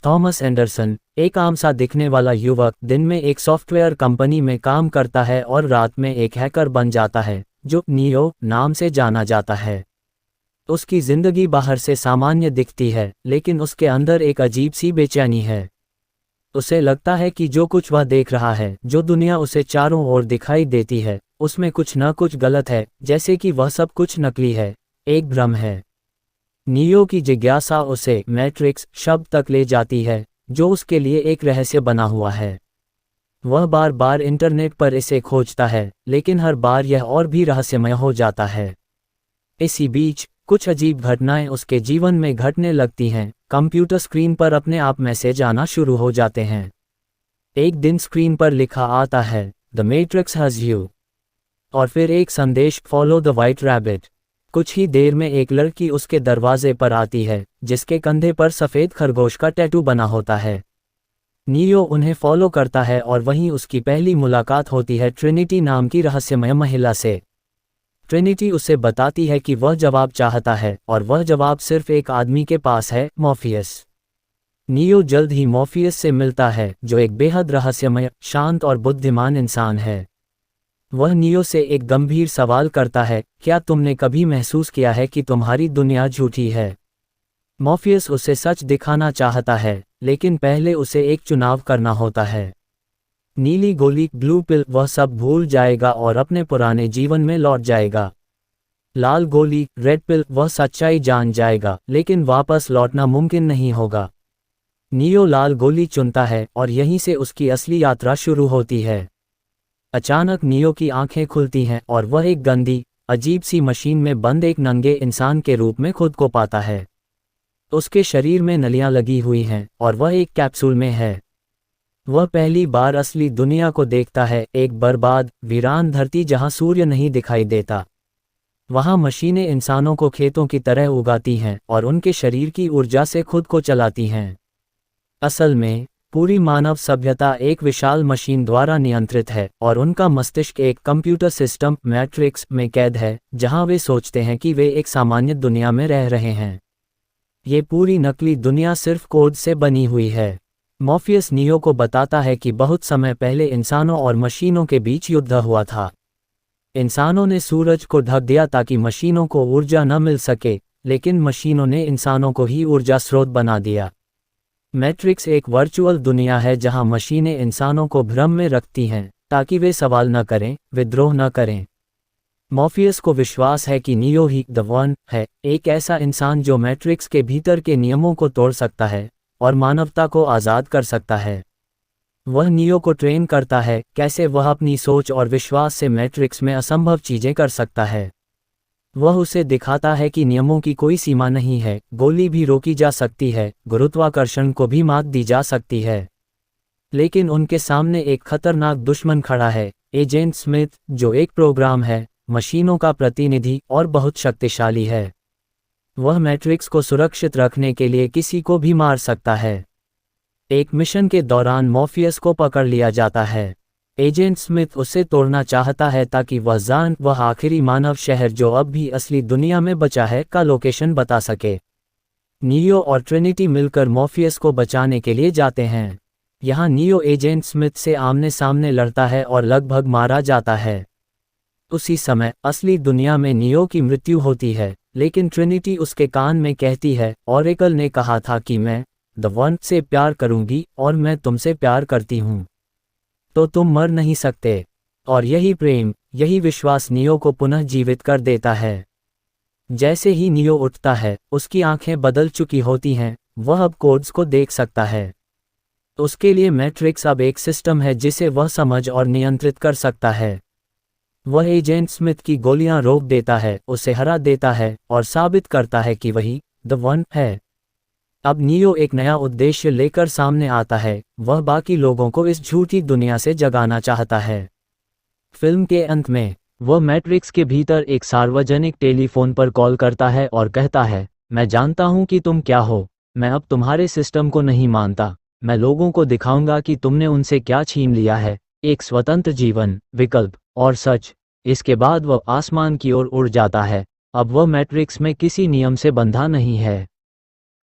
Thomas Anderson, एक आम सा दिखने वाला युवक, दिन में एक सॉफ्टवेयर कंपनी में काम करता है और रात में एक हैकर बन जाता है जो नियो नाम से जाना जाता है। उसकी जिंदगी बाहर से सामान्य दिखती है, लेकिन उसके अंदर एक अजीब सी बेचैनी है। उसे लगता है कि जो कुछ वह देख रहा है, जो दुनिया उसे चारों ओर दिखाई देती है, उसमें कुछ न कुछ गलत है, जैसे कि वह सब कुछ नकली है, एक भ्रम है। नियो की जिज्ञासा उसे मैट्रिक्स शब्द तक ले जाती है, जो उसके लिए एक रहस्य बना हुआ है। वह बार बार इंटरनेट पर इसे खोजता है, लेकिन हर बार यह और भी रहस्यमय हो जाता है। इसी बीच कुछ अजीब घटनाएं उसके जीवन में घटने लगती हैं। कंप्यूटर स्क्रीन पर अपने आप मैसेज आना शुरू हो जाते हैं। एक दिन स्क्रीन पर लिखा आता है, द मैट्रिक्स हैज़ यू, और फिर एक संदेश, फॉलो द व्हाइट रैबिट। कुछ ही देर में एक लड़की उसके दरवाजे पर आती है, जिसके कंधे पर सफ़ेद खरगोश का टैटू बना होता है। नियो उन्हें फॉलो करता है और वहीं उसकी पहली मुलाकात होती है ट्रिनिटी नाम की रहस्यमय महिला से। ट्रिनिटी उसे बताती है कि वह जवाब चाहता है, और वह जवाब सिर्फ एक आदमी के पास है, मॉर्फियस। नियो जल्द ही मॉर्फियस से मिलता है, जो एक बेहद रहस्यमय, शांत और बुद्धिमान इंसान है। वह नियो से एक गंभीर सवाल करता है, क्या तुमने कभी महसूस किया है कि तुम्हारी दुनिया झूठी है? मॉर्फियस उसे सच दिखाना चाहता है, लेकिन पहले उसे एक चुनाव करना होता है। नीली गोली, ब्लू पिल, वह सब भूल जाएगा और अपने पुराने जीवन में लौट जाएगा। लाल गोली, रेड पिल, वह सच्चाई जान जाएगा, लेकिन वापस लौटना मुमकिन नहीं होगा। नियो लाल गोली चुनता है और यहीं से उसकी असली यात्रा शुरू होती है। अचानक नियो की आंखें खुलती हैं और वह एक गंदी, अजीब सी मशीन में बंद एक नंगे इंसान के रूप में खुद को पाता है। उसके शरीर में नलियां लगी हुई हैं और वह एक कैप्सूल में है। वह पहली बार असली दुनिया को देखता है, एक बर्बाद, वीरान धरती जहां सूर्य नहीं दिखाई देता। वहां मशीनें इंसानों को खेतों की तरह उगाती हैं और उनके शरीर की ऊर्जा से खुद को चलाती हैं। असल में पूरी मानव सभ्यता एक विशाल मशीन द्वारा नियंत्रित है और उनका मस्तिष्क एक कंप्यूटर सिस्टम मैट्रिक्स में कैद है, जहां वे सोचते हैं कि वे एक सामान्य दुनिया में रह रहे हैं। ये पूरी नकली दुनिया सिर्फ कोड से बनी हुई है। मॉर्फियस नियो को बताता है कि बहुत समय पहले इंसानों और मशीनों के बीच युद्ध हुआ था। इंसानों ने सूरज को ढक दिया ताकि मशीनों को ऊर्जा न मिल सके, लेकिन मशीनों ने इंसानों को ही ऊर्जा स्रोत बना दिया। मैट्रिक्स एक वर्चुअल दुनिया है जहां मशीनें इंसानों को भ्रम में रखती हैं ताकि वे सवाल न करें, विद्रोह न करें। मॉर्फियस को विश्वास है कि नियो ही द वन है, एक ऐसा इंसान जो मैट्रिक्स के भीतर के नियमों को तोड़ सकता है और मानवता को आज़ाद कर सकता है। वह नियो को ट्रेन करता है, कैसे वह अपनी सोच और विश्वास से मैट्रिक्स में असंभव चीज़ें कर सकता है। वह उसे दिखाता है कि नियमों की कोई सीमा नहीं है, गोली भी रोकी जा सकती है, गुरुत्वाकर्षण को भी मात दी जा सकती है। लेकिन उनके सामने एक खतरनाक दुश्मन खड़ा है, एजेंट स्मिथ, जो एक प्रोग्राम है, मशीनों का प्रतिनिधि और बहुत शक्तिशाली है। वह मैट्रिक्स को सुरक्षित रखने के लिए किसी को भी मार सकता है। एक मिशन के दौरान मॉर्फियस को पकड़ लिया जाता है। एजेंट स्मिथ उसे तोड़ना चाहता है ताकि वह आखिरी मानव शहर जो अब भी असली दुनिया में बचा है का लोकेशन बता सके। नियो और ट्रिनिटी मिलकर मॉर्फियस को बचाने के लिए जाते हैं। यहाँ नियो एजेंट स्मिथ से आमने सामने लड़ता है और लगभग मारा जाता है। उसी समय असली दुनिया में नियो की मृत्यु होती है, लेकिन ट्रिनिटी उसके कान में कहती है, ऑरेकल ने कहा था कि मैं द वन से प्यार करूंगी और मैं तुमसे प्यार करती हूँ, तो तुम मर नहीं सकते। और यही प्रेम, यही विश्वास नियो को पुनः जीवित कर देता है। जैसे ही नियो उठता है, उसकी आंखें बदल चुकी होती हैं, वह अब कोड्स को देख सकता है। उसके लिए मैट्रिक्स अब एक सिस्टम है जिसे वह समझ और नियंत्रित कर सकता है। वह एजेंट स्मिथ की गोलियां रोक देता है, उसे हरा देता है और साबित करता है कि वही द वन है। अब नियो एक नया उद्देश्य लेकर सामने आता है, वह बाकी लोगों को इस झूठी दुनिया से जगाना चाहता है। फिल्म के अंत में वह मैट्रिक्स के भीतर एक सार्वजनिक टेलीफोन पर कॉल करता है और कहता है, मैं जानता हूं कि तुम क्या हो, मैं अब तुम्हारे सिस्टम को नहीं मानता, मैं लोगों को दिखाऊंगा कि तुमने उनसे क्या छीन लिया है, एक स्वतंत्र जीवन, विकल्प और सच। इसके बाद वह आसमान की ओर उड़ जाता है। अब वह मैट्रिक्स में किसी नियम से बंधा नहीं है।